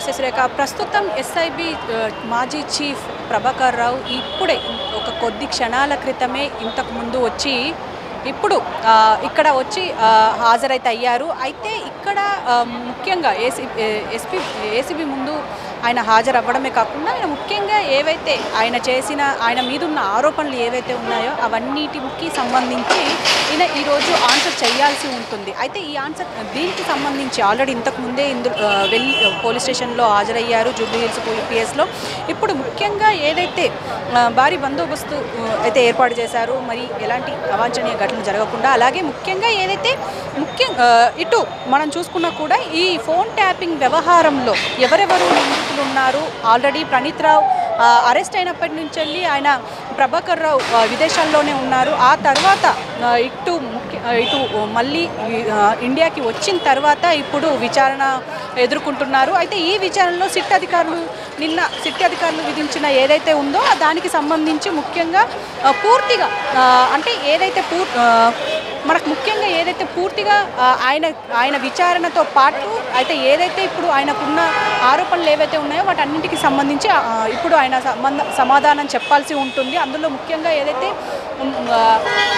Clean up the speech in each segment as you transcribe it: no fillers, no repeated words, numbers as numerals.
Right Sasirekha, ప్రస్తుతం SIB మాజీ chief Prabhakar Rao ఇప్పుడే ఒక కొద్ది క్షణాల క్రితమే ఇంతకు ముందు వచ్చి ఇప్పుడు ఇక్కడ వచ్చి హాజరైతే అయ్యారు. అయితే ఇక్కడ ముఖ్యంగా ఏసీబీ ముందు ఆయన హాజరవ్వడమే కాకుండా ఆయన ముఖ్యంగా ఏవైతే ఆయన మీద ఉన్న ఆరోపణలు ఏవైతే ఉన్నాయో అవన్నిటికి సంబంధించి ఈయన ఈరోజు ఆన్సర్ చేయాల్సి ఉంటుంది. అయితే ఈ ఆన్సర్ దీనికి సంబంధించి ఆల్రెడీ ఇంతకుముందే వెళ్ళి పోలీస్ స్టేషన్లో హాజరయ్యారు జూబ్లీహిల్స్ పిఎస్లో. ఇప్పుడు ముఖ్యంగా ఏదైతే భారీ బందోబస్తు అయితే ఏర్పాటు చేశారు, మరి ఎలాంటి అవాంఛనీయ ఘటనలు జరగకుండా, అలాగే ముఖ్యంగా ఏదైతే ఇటు మనం చూసుకున్నా కూడా ఈ ఫోన్ ట్యాపింగ్ వ్యవహారంలో ఎవరెవరు నిందితులు ఉన్నారు, ఆల్రెడీ ప్రణీత్ రావు అరెస్ట్ అయినప్పటి నుంచి వెళ్ళి ఆయన ప్రభాకర్ రావు విదేశాల్లోనే ఉన్నారు. ఆ తర్వాత ఇటు మళ్ళీ ఇండియాకి వచ్చిన తర్వాత ఇప్పుడు విచారణ ఎదుర్కొంటున్నారు. అయితే ఈ విచారణలో సిట్ అధికారులు విధించిన ఏదైతే ఉందో దానికి సంబంధించి ముఖ్యంగా పూర్తిగా అంటే ఏదైతే మనకు ముఖ్యంగా ఏదైతే పూర్తిగా ఆయన విచారణతో పాటు అయితే ఏదైతే ఇప్పుడు ఆయనకున్న ఆరోపణలు ఏవైతే ఉన్నాయో వాటన్నింటికి సంబంధించి ఇప్పుడు ఆయన సమాధానం చెప్పాల్సి ఉంటుంది. అందులో ముఖ్యంగా ఏదైతే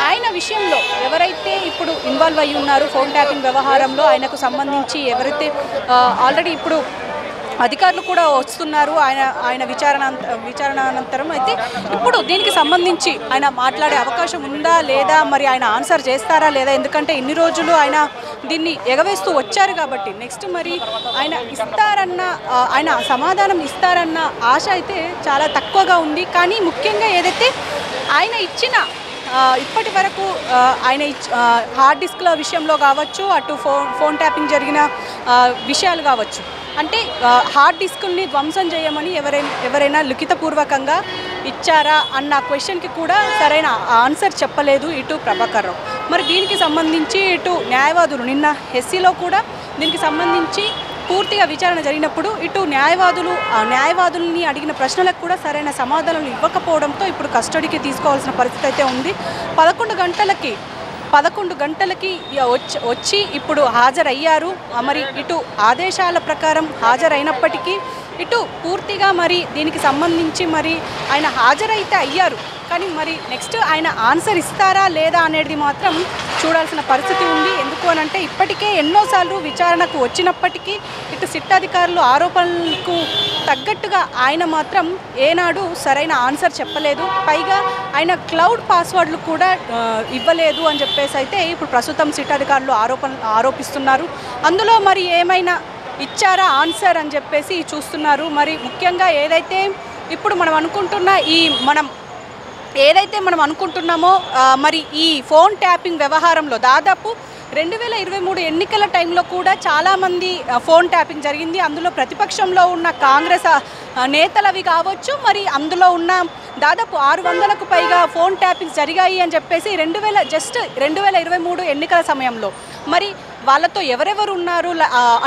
ఆయన విషయంలో ఎవరైతే ఇప్పుడు ఇన్వాల్వ్ అయ్యి ఉన్నారో ఫోన్ ట్యాపింగ్ వ్యవహారంలో ఆయనకు సంబంధించి ఎవరైతే ఆల్రెడీ ఇప్పుడు అధికారులు కూడా వస్తున్నారు ఆయన విచారణ అనంతరం. అయితే ఇప్పుడు దీనికి సంబంధించి ఆయన మాట్లాడే అవకాశం ఉందా లేదా, మరి ఆయన ఆన్సర్ చేస్తారా లేదా, ఎందుకంటే ఇన్ని రోజులు ఆయన దీన్ని ఎగవేస్తూ వచ్చారు కాబట్టి నెక్స్ట్ మరి ఆయన సమాధానం ఇస్తారన్న ఆశ అయితే చాలా తక్కువగా ఉంది. కానీ ముఖ్యంగా ఏదైతే ఆయన ఇచ్చిన ఇప్పటి వరకు ఆయన హార్డ్ డిస్క్ల విషయంలో కావచ్చు, అటు ఫోన్ ట్యాపింగ్ జరిగిన విషయాలు కావచ్చు, అంటే హార్డ్ డిస్కుల్ని ధ్వంసం చేయమని ఎవరైనా లిఖితపూర్వకంగా ఇచ్చారా అన్న క్వశ్చన్కి కూడా సరైన ఆన్సర్ చెప్పలేదు ఇటు ప్రభాకర్ రావు. మరి దీనికి సంబంధించి ఇటు న్యాయవాదులు నిన్న ఎస్సీలో కూడా దీనికి సంబంధించి పూర్తిగా విచారణ జరిగినప్పుడు ఇటు న్యాయవాదుల్ని అడిగిన ప్రశ్నలకు కూడా సరైన సమాధానాలు ఇవ్వకపోవడంతో ఇప్పుడు కస్టడీకి తీసుకోవాల్సిన పరిస్థితి అయితే ఉంది. 11 గంటలకి వచ్చి ఇప్పుడు హాజరయ్యారు. మరి ఇటు ఆదేశాల ప్రకారం హాజరైనప్పటికీ ఇటు పూర్తిగా మరి దీనికి సంబంధించి మరి ఆయన హాజరైతే అయ్యారు, కానీ మరి నెక్స్ట్ ఆయన ఆన్సర్ ఇస్తారా లేదా అనేది మాత్రం చూడాల్సిన పరిస్థితి ఉంది. ఎందుకు అనంటే ఇప్పటికే ఎన్నోసార్లు విచారణకు వచ్చినప్పటికీ ఇటు సిట్ అధికారులు ఆరోపణలకు తగ్గట్టుగా ఆయన మాత్రం ఏనాడు సరైన ఆన్సర్ చెప్పలేదు. పైగా ఆయన క్లౌడ్ పాస్వర్డ్లు కూడా ఇవ్వలేదు అని చెప్పేసి అయితే ఇప్పుడు ప్రస్తుతం సిట్ అధికారులు ఆరోపిస్తున్నారు. అందులో మరి ఏమైనా ఇచ్చారా ఆన్సర్ అని చెప్పేసి చూస్తున్నారు. మరి ముఖ్యంగా ఏదైతే ఇప్పుడు మనం అనుకుంటున్నామో మరి ఈ ఫోన్ ట్యాపింగ్ వ్యవహారంలో దాదాపు 2023 ఎన్నికల టైంలో కూడా చాలామంది ఫోన్ ట్యాపింగ్ జరిగింది. అందులో ప్రతిపక్షంలో ఉన్న కాంగ్రెస్ నేతలవి కావచ్చు, మరి అందులో ఉన్న దాదాపు 600కు పైగా ఫోన్ ట్యాపింగ్స్ జరిగాయి అని చెప్పేసి 2023 ఎన్నికల సమయంలో మరి వాళ్ళతో ఎవరెవరు ఉన్నారు,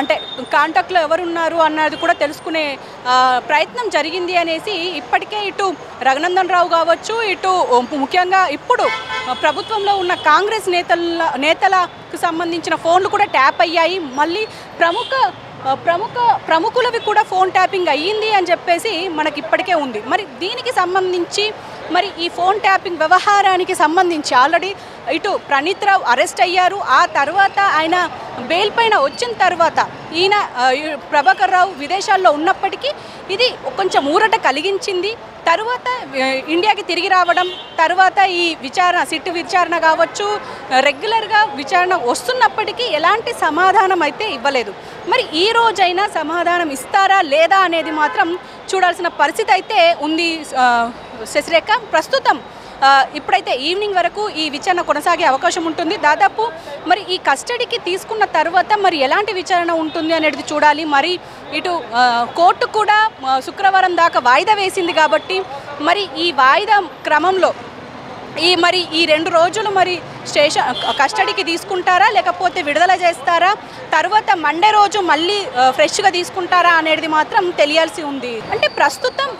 అంటే కాంటాక్ట్లో ఎవరున్నారు అన్నది కూడా తెలుసుకునే ప్రయత్నం జరిగింది అనేసి ఇప్పటికే ఇటు రఘునందన్ రావు కావచ్చు, ఇటు ముఖ్యంగా ఇప్పుడు ప్రభుత్వంలో ఉన్న కాంగ్రెస్ నేతలకు సంబంధించిన ఫోన్లు కూడా ట్యాప్ అయ్యాయి. మళ్ళీ ప్రముఖులవి కూడా ఫోన్ ట్యాపింగ్ అయ్యింది అని చెప్పేసి మనకి ఇప్పటికే ఉంది. మరి దీనికి సంబంధించి మరి ఈ ఫోన్ ట్యాపింగ్ వ్యవహారానికి సంబంధించి ఆల్రెడీ ఇటు ప్రణీత్ రావు అరెస్ట్ అయ్యారు. ఆ తర్వాత ఆయన బెయిల్ పైన వచ్చిన తర్వాత ఈయన ప్రభాకర్ రావు విదేశాల్లో ఉన్నప్పటికీ ఇది కొంచెం ఊరట కలిగించింది. తర్వాత ఇండియాకి తిరిగి రావడం, తర్వాత ఈ సిట్ విచారణ కావచ్చు, రెగ్యులర్గా విచారణ వస్తున్నప్పటికీ ఎలాంటి సమాధానం అయితే ఇవ్వలేదు. మరి ఈ రోజైనా సమాధానం ఇస్తారా లేదా అనేది మాత్రం చూడాల్సిన పరిస్థితి అయితే ఉంది శశిరేఖ. ప్రస్తుతం ఇప్పుడైతే ఈవినింగ్ వరకు ఈ విచారణ కొనసాగే అవకాశం ఉంటుంది. దాదాపు మరి ఈ కస్టడీకి తీసుకున్న తర్వాత మరి ఎలాంటి విచారణ ఉంటుంది అనేది చూడాలి. మరి ఇటు కోర్టు కూడా శుక్రవారం దాకా వాయిదా వేసింది కాబట్టి మరి ఈ వాయిదా క్రమంలో ఈ 2 రోజులు మరి కస్టడీకి తీసుకుంటారా లేకపోతే విడుదల చేస్తారా, తర్వాత మండే రోజు మళ్ళీ ఫ్రెష్గా తీసుకుంటారా అనేది మాత్రం తెలియాల్సి ఉంది. అంటే ప్రస్తుతం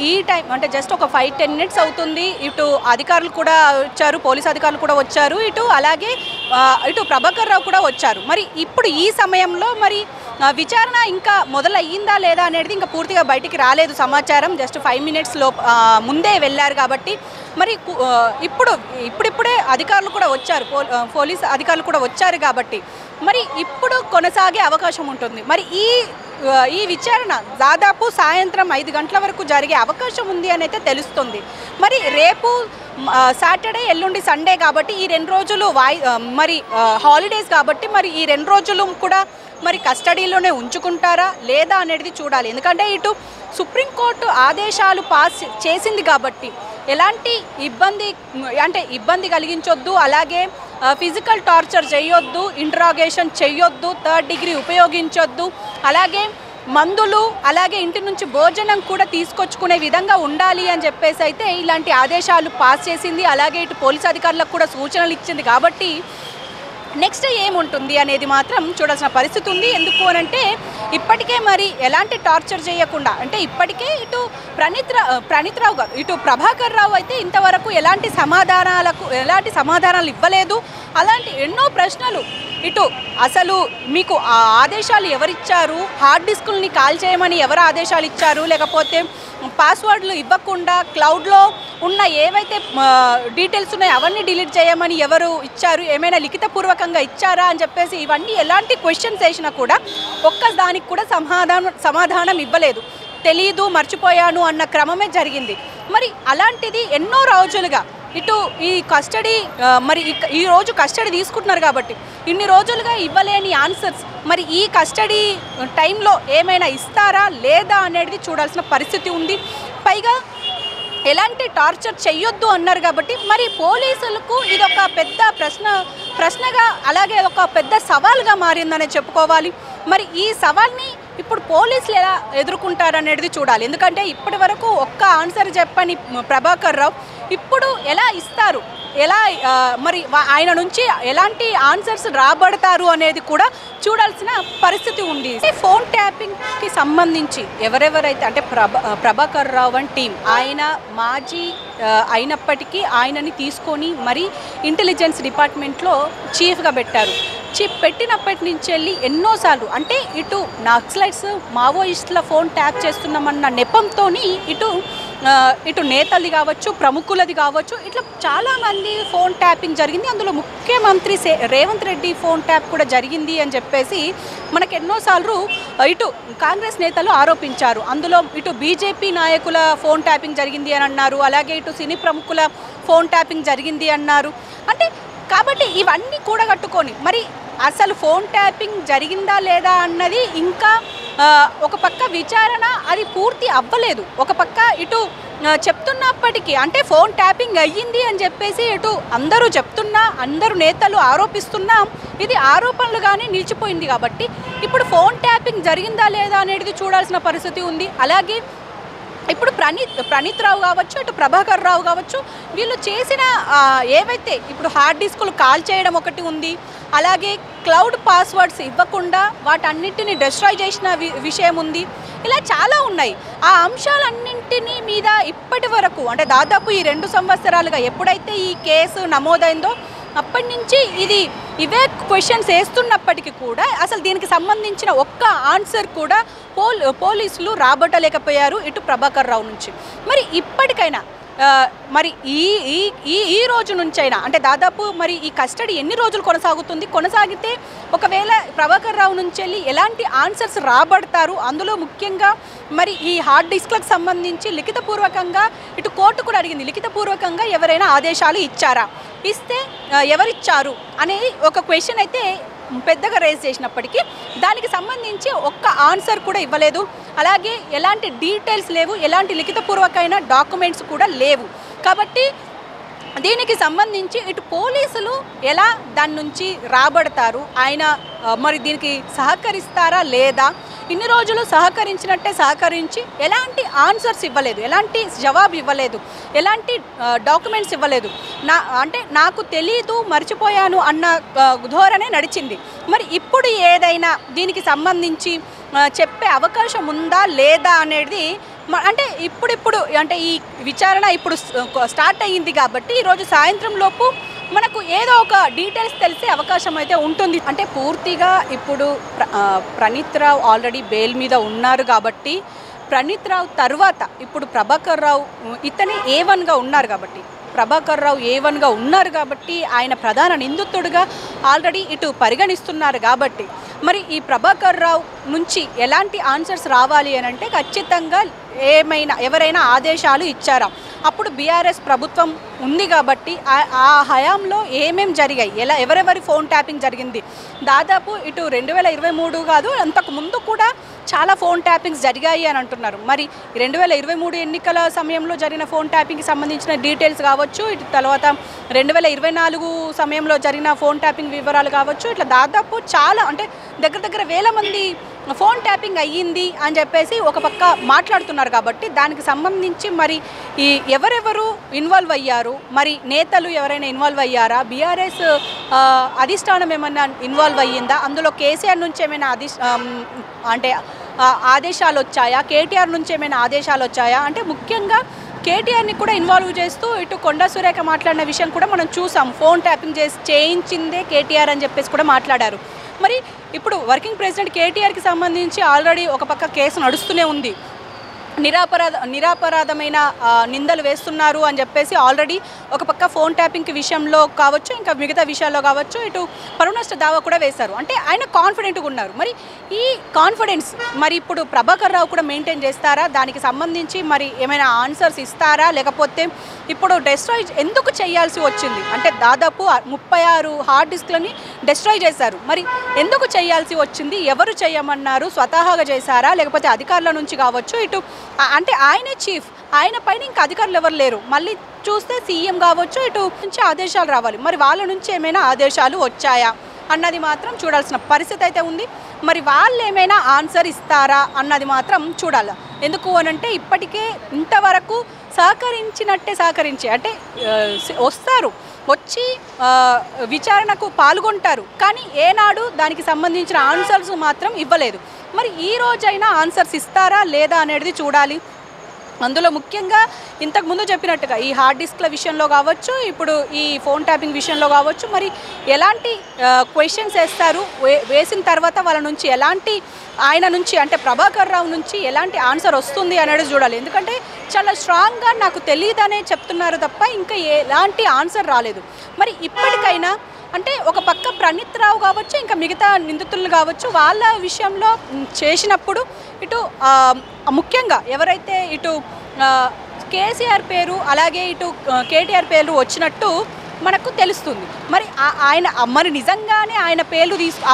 ఈ టైం అంటే జస్ట్ ఒక 5-10 మినిట్స్ అవుతుంది. ఇటు అధికారులు కూడా వచ్చారు, పోలీస్ అధికారులు కూడా వచ్చారు, అలాగే ఇటు ప్రభాకర్ రావు కూడా వచ్చారు. మరి ఇప్పుడు ఈ సమయంలో మరి విచారణ ఇంకా మొదలయ్యిందా లేదా అనేది ఇంకా పూర్తిగా బయటికి రాలేదు సమాచారం. జస్ట్ 5 minutes ముందే వెళ్ళారు కాబట్టి మరి ఇప్పుడిప్పుడే అధికారులు కూడా వచ్చారు, పోలీస్ అధికారులు కూడా వచ్చారు కాబట్టి మరి ఇప్పుడు కొనసాగే అవకాశం ఉంటుంది. మరి ఈ విచారణ దాదాపు సాయంత్రం 5 గంటల వరకు జరిగే అవకాశం ఉంది అని అయితే తెలుస్తుంది. మరి రేపు సాటర్డే, ఎల్లుండి సండే కాబట్టి ఈ 2 రోజులు మరి హాలిడేస్ కాబట్టి మరి ఈ 2 రోజులు కూడా మరి కస్టడీలోనే ఉంచుకుంటారా లేదా అనేది చూడాలి. ఎందుకంటే ఇటు సుప్రీంకోర్టు ఆదేశాలు పాస్ చేసింది కాబట్టి ఎలాంటి ఇబ్బంది కలిగించొద్దు, అలాగే ఫిజికల్ టార్చర్ చేయొద్దు, ఇంట్రాగేషన్ చేయొద్దు, 3rd degree ఉపయోగించొద్దు, అలాగే మందులు అలాగే ఇంటి నుంచి భోజనం కూడా తీసుకొచ్చుకునే విధంగా ఉండాలి అని చెప్పేసి అయితే ఇలాంటి ఆదేశాలు పాస్ చేసింది. అలాగే ఇటు పోలీస్ అధికారులకు కూడా సూచనలు ఇచ్చింది కాబట్టి నెక్స్ట్ ఏముంటుంది అనేది మాత్రం చూడాల్సిన పరిస్థితి ఉంది. ఎందుకు అనంటే ఇప్పటికే మరి ఎలాంటి టార్చర్ చేయకుండా, అంటే ఇప్పటికే ఇటు ప్రణీత్ రావు గారు, ఇటు ప్రభాకర్ రావు అయితే ఇంతవరకు ఎలాంటి సమాధానాలు ఇవ్వలేదు. అలాంటి ఎన్నో ప్రశ్నలు, ఇటు అసలు మీకు ఆ ఆదేశాలు ఎవరిచ్చారు, హార్డ్ డిస్కుల్ని కాల్ చేయమని ఎవరు ఆదేశాలు ఇచ్చారు, లేకపోతే పాస్వర్డ్లు ఇవ్వకుండా క్లౌడ్లో ఉన్న ఏవైతే డీటెయిల్స్ ఉన్నాయో అవన్నీ డిలీట్ చేయమని ఎవరు ఇచ్చారు, ఏమైనా లిఖితపూర్వకంగా ఇచ్చారా అని చెప్పేసి ఇవన్నీ ఎలాంటి క్వశ్చన్స్ వేసినా కూడా ఒక్క దానికి కూడా సమాధానం ఇవ్వలేదు. తెలీదు, మర్చిపోయాను అన్న క్రమమే జరిగింది. మరి అలాంటిది ఎన్నో రోజులుగా ఇటు ఈ కస్టడీ మరి ఈ రోజు కస్టడీ తీసుకుంటున్నారు కాబట్టి ఇన్ని రోజులుగా ఇవ్వలేని ఆన్సర్స్ మరి ఈ కస్టడీ టైంలో ఏమైనా ఇస్తారా లేదా అనేది చూడాల్సిన పరిస్థితి ఉంది. పైగా ఎలాంటి టార్చర్ చెయ్యొద్దు అన్నారు కాబట్టి మరి పోలీసులకు ఇది ఒక పెద్ద ప్రశ్నగా అలాగే ఒక పెద్ద సవాల్గా మారిందనే చెప్పుకోవాలి. మరి ఈ సవాల్ని ఇప్పుడు పోలీసులు ఎలా ఎదుర్కొంటారనేది చూడాలి. ఎందుకంటే ఇప్పటి వరకు ఒక్క ఆన్సర్ చెప్పని ప్రభాకర్ రావు ఇప్పుడు ఎలా ఇస్తారు, ఎలా మరి ఆయన నుంచి ఎలాంటి ఆన్సర్స్ రాబడతారు అనేది కూడా చూడాల్సిన పరిస్థితి ఉంది. ఫోన్ ట్యాపింగ్కి సంబంధించి ఎవరెవరైతే అంటే ప్రభాకర్ రావు అండ్ టీం, ఆయన మాజీ అయినప్పటికీ ఆయనని తీసుకొని మరి ఇంటెలిజెన్స్ డిపార్ట్మెంట్లో చీఫ్గా పెట్టారు. పెట్టినప్పటి నుంచి వెళ్ళి ఎన్నోసార్లు అంటే ఇటు నక్సలైట్స్ మావోయిస్టుల ఫోన్ ట్యాప్ చేస్తున్నామన్న నెపంతో ఇటు నేతలది కావచ్చు, ప్రముఖులది కావచ్చు, ఇట్లా చాలామంది ఫోన్ ట్యాపింగ్ జరిగింది. అందులో ముఖ్యమంత్రి రేవంత్ రెడ్డి ఫోన్ ట్యాప్ కూడా జరిగింది అని చెప్పేసి మనకు ఎన్నోసార్లు ఇటు కాంగ్రెస్ నేతలు ఆరోపించారు. అందులో ఇటు బీజేపీ నాయకుల ఫోన్ ట్యాపింగ్ జరిగింది అని అన్నారు, అలాగే ఇటు సినీ ప్రముఖుల ఫోన్ ట్యాపింగ్ జరిగింది అన్నారు. అంటే కాబట్టి ఇవన్నీ కూడగట్టుకొని మరి అసలు ఫోన్ ట్యాపింగ్ జరిగిందా లేదా అన్నది ఇంకా ఒక పక్క విచారణ అది పూర్తి అవ్వలేదు. ఒక పక్క ఇటు చెప్తున్నప్పటికీ అంటే ఫోన్ ట్యాపింగ్ అయ్యింది అని చెప్పేసి ఇటు అందరూ చెప్తున్నా, అందరూ నేతలు ఆరోపిస్తున్నా ఇది ఆరోపణలుగానే నిలిచిపోయింది. కాబట్టి ఇప్పుడు ఫోన్ ట్యాపింగ్ జరిగిందా లేదా అనేది చూడాల్సిన పరిస్థితి ఉంది. అలాగే ఇప్పుడు ప్రణీత్ రావు కావచ్చు, ఇటు ప్రభాకర్ రావు కావచ్చు, వీళ్ళు చేసిన ఏవైతే ఇప్పుడు హార్డ్ డిస్కులు కాల్ చేయడం ఒకటి ఉంది, అలాగే క్లౌడ్ పాస్వర్డ్స్ ఇవ్వకుండా వాటన్నిటిని డిస్ట్రాయ్ చేసిన విషయం ఉంది. ఇలా చాలా ఉన్నాయి. ఆ అంశాలన్నింటినీ మీద ఇప్పటి వరకు అంటే దాదాపు ఈ 2 సంవత్సరాలుగా ఎప్పుడైతే ఈ కేసు నమోదైందో అప్పటి నుంచి ఇవే క్వశ్చన్స్ వేస్తున్నప్పటికీ కూడా అసలు దీనికి సంబంధించిన ఒక్క ఆన్సర్ కూడా పోలీసులు రాబట్టలేకపోయారు ఇటు ప్రభాకర్ రావు నుంచి. మరి ఇప్పటికైనా మరి ఈ రోజు నుంచైనా అంటే దాదాపు మరి ఈ కస్టడీ ఎన్ని రోజులు కొనసాగితే ఒకవేళ ప్రభాకర్ రావు నుంచి వెళ్ళి ఎలాంటి ఆన్సర్స్ రాబడతారు, అందులో ముఖ్యంగా మరి ఈ హార్డ్ డిస్క్లకు సంబంధించి లిఖితపూర్వకంగా ఇటు కోర్టు కూడా అడిగింది, లిఖితపూర్వకంగా ఎవరైనా ఆదేశాలు ఇచ్చారా, ఇస్తే ఎవరిచ్చారు అనే ఒక క్వశ్చన్ అయితే పెద్దగా రేజ్ చేసినప్పటికీ దానికి సంబంధించి ఒక్క ఆన్సర్ కూడా ఇవ్వలేదు. అలాగే ఎలాంటి డీటెయిల్స్ లేవు, ఎలాంటి లిఖితపూర్వకమైన డాక్యుమెంట్స్ కూడా లేవు. కాబట్టి దీనికి సంబంధించి ఇటు పోలీసులు ఎలా దాని నుంచి రాబడతారు, ఆయన మరి దీనికి సహకరిస్తారా లేదా, ఇన్ని రోజులు సహకరించినట్టే సహకరించి ఎలాంటి ఆన్సర్స్ ఇవ్వలేదు, ఎలాంటి జవాబు ఇవ్వలేదు, ఎలాంటి డాక్యుమెంట్స్ ఇవ్వలేదు, అంటే నాకు తెలీదు, మర్చిపోయాను అన్న ధోరణే నడిచింది. మరి ఇప్పుడు ఏదైనా దీనికి సంబంధించి చెప్పే అవకాశం ఉందా లేదా అనేది అంటే ఇప్పుడు అంటే ఈ విచారణ ఇప్పుడు స్టార్ట్ అయ్యింది కాబట్టి ఈరోజు సాయంత్రం లోపు మనకు ఏదో ఒక డీటెయిల్స్ తెలిసే అవకాశం అయితే ఉంటుంది. అంటే పూర్తిగా ఇప్పుడు ప్రణీత్ రావు ఆల్రెడీ బెయిల్ మీద ఉన్నారు కాబట్టి ప్రణీత్ రావు తర్వాత ఇప్పుడు ప్రభాకర్ రావు ఇతని A1గా ఉన్నారు కాబట్టి ప్రభాకర్ రావు A1గా ఉన్నారు కాబట్టి ఆయన ప్రధాన నిందితుడిగా ఆల్రెడీ ఇటు పరిగణిస్తున్నారు కాబట్టి మరి ఈ ప్రభాకర్ రావు నుంచి ఎలాంటి ఆన్సర్స్ రావాలి అని అంటే ఖచ్చితంగా ఎవరైనా ఆదేశాలు ఇచ్చారా, అప్పుడు బీఆర్ఎస్ ప్రభుత్వం ఉంది కాబట్టి ఆ హయాంలో ఏమేం జరిగాయి, ఎవరెవరి ఫోన్ ట్యాపింగ్ జరిగింది, దాదాపు ఇటు 2023 కాదు అంతకు ముందు కూడా చాలా ఫోన్ ట్యాపింగ్స్ జరిగాయి అని అంటున్నారు. మరి 2023 ఎన్నికల సమయంలో జరిగిన ఫోన్ ట్యాపింగ్కి సంబంధించిన డీటెయిల్స్ కావచ్చు, ఇటు తర్వాత 2024 సమయంలో జరిగిన ఫోన్ ట్యాపింగ్ వివరాలు కావచ్చు, ఇట్లా దాదాపు చాలా అంటే దగ్గర వేల మంది ఫోన్ ట్యాపింగ్ అయ్యింది అని చెప్పేసి ఒక పక్క మాట్లాడుతున్నారు కాబట్టి దానికి సంబంధించి మరి ఈ ఎవరెవరు ఇన్వాల్వ్ అయ్యారు, మరి నేతలు ఎవరైనా ఇన్వాల్వ్ అయ్యారా, బీఆర్ఎస్ అధిష్టానం ఏమైనా ఇన్వాల్వ్ అయ్యిందా, అందులో కేసీఆర్ నుంచి ఏమైనా అంటే ఆదేశాలు వచ్చాయా, కేటీఆర్ నుంచి ఏమైనా ఆదేశాలు వచ్చాయా, అంటే ముఖ్యంగా కేటీఆర్ని కూడా ఇన్వాల్వ్ చేస్తూ ఇటు కొండా సురేఖ మాట్లాడిన విషయం కూడా మనం చూసాం. ఫోన్ ట్యాపింగ్ చేయించిందే కేటీఆర్ అని చెప్పేసి కూడా మాట్లాడారు. మరి ఇప్పుడు వర్కింగ్ ప్రెసిడెంట్ కేటీఆర్కి సంబంధించి ఆల్రెడీ ఒక పక్క కేసు నడుస్తూనే ఉంది. నిరాపరాధమైన నిందలు వేస్తున్నారు అని చెప్పేసి ఆల్రెడీ ఒక పక్క ఫోన్ ట్యాపింగ్ విషయంలో కావచ్చు, ఇంకా మిగతా విషయాల్లో కావచ్చు ఇటు పరువు నష్ట దావా కూడా వేశారు. అంటే ఆయన కాన్ఫిడెంట్గా ఉన్నారు. మరి ఈ కాన్ఫిడెన్స్ మరి ఇప్పుడు ప్రభాకర్ రావు కూడా మెయింటైన్ చేస్తారా, దానికి సంబంధించి మరి ఏమైనా ఆన్సర్స్ ఇస్తారా, లేకపోతే ఇప్పుడు డెస్ట్రాయ్ ఎందుకు చేయాల్సి వచ్చింది అంటే దాదాపు 36 హార్డ్ డిస్క్లని డెస్ట్రాయ్ చేశారు. మరి ఎందుకు చేయాల్సి వచ్చింది, ఎవరు చేయమన్నారు, స్వతహాగా చేశారా, లేకపోతే అధికారుల నుంచి కావచ్చు, ఇటు అంటే ఆయనే చీఫ్, ఆయన పైన ఇంకా అధికారులు ఎవరు లేరు. మళ్ళీ చూస్తే సీఎం కావచ్చు, ఇటు నుంచి ఆదేశాలు రావాలి. మరి వాళ్ళ నుంచి ఏమైనా ఆదేశాలు వచ్చాయా అన్నది మాత్రం చూడాల్సిన పరిస్థితి అయితే ఉంది. మరి వాళ్ళు ఏమైనా ఆన్సర్ ఇస్తారా అన్నది మాత్రం చూడాలి. ఎందుకు అనంటే ఇప్పటికే ఇంతవరకు సహకరించి అంటే వస్తారు, వచ్చి విచారణకు పాల్గొంటారు, కానీ ఏనాడు దానికి సంబంధించిన ఆన్సర్స్ మాత్రం ఇవ్వలేదు. మరి ఈ రోజైనా ఆన్సర్స్ ఇస్తారా లేదా అనేది చూడాలి. అందులో ముఖ్యంగా ఇంతకుముందు చెప్పినట్టుగా ఈ హార్డ్ డిస్క్ల విషయంలో కావచ్చు, ఇప్పుడు ఈ ఫోన్ ట్యాపింగ్ విషయంలో కావచ్చు, మరి ఎలాంటి క్వశ్చన్స్ వేస్తారు, వేసిన తర్వాత వాళ్ళ నుంచి ఎలాంటి ఆయన నుంచి అంటే ప్రభాకర్ రావు నుంచి ఎలాంటి ఆన్సర్ వస్తుంది అనేది చూడాలి. ఎందుకంటే చాలా స్ట్రాంగ్గా నాకు తెలియదనే చెప్తున్నారు తప్ప ఇంకా ఎలాంటి ఆన్సర్ రాలేదు. మరి ఇప్పటికైనా అంటే ఒక పక్క ప్రణీత్ రావు కావచ్చు, ఇంకా మిగతా నిందితులు కావచ్చు, వాళ్ళ విషయంలో చేసినప్పుడు ఇటు ముఖ్యంగా ఎవరైతే ఇటు కేసీఆర్ పేరు అలాగే ఇటు కేటీఆర్ పేరు వచ్చినట్టు మనకు తెలుస్తుంది. మరి నిజంగానే ఆయన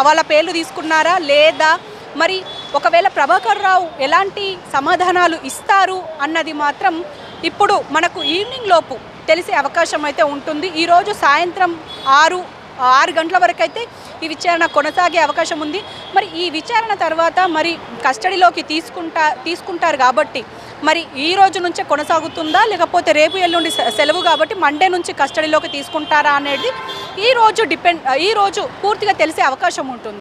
వాళ్ళ పేర్లు తీసుకున్నారా లేదా, మరి ఒకవేళ ప్రభాకర్ రావు ఎలాంటి సమాధానాలు ఇస్తారు అన్నది మాత్రం ఇప్పుడు మనకు ఈవినింగ్ లోపు తెలిసే అవకాశం అయితే ఉంటుంది. ఈరోజు సాయంత్రం 6 గంటల వరకు అయితే ఈ విచారణ కొనసాగే అవకాశం ఉంది. మరి ఈ విచారణ తర్వాత మరి కస్టడీలోకి తీసుకుంటారు కాబట్టి మరి ఈ రోజు నుంచే కొనసాగుతుందా, లేకపోతే రేపు ఎల్లుండి సెలవు కాబట్టి మండే నుంచి కస్టడీలోకి తీసుకుంటారా అనేది ఈ రోజు పూర్తిగా తెలిసే అవకాశం ఉంటుంది.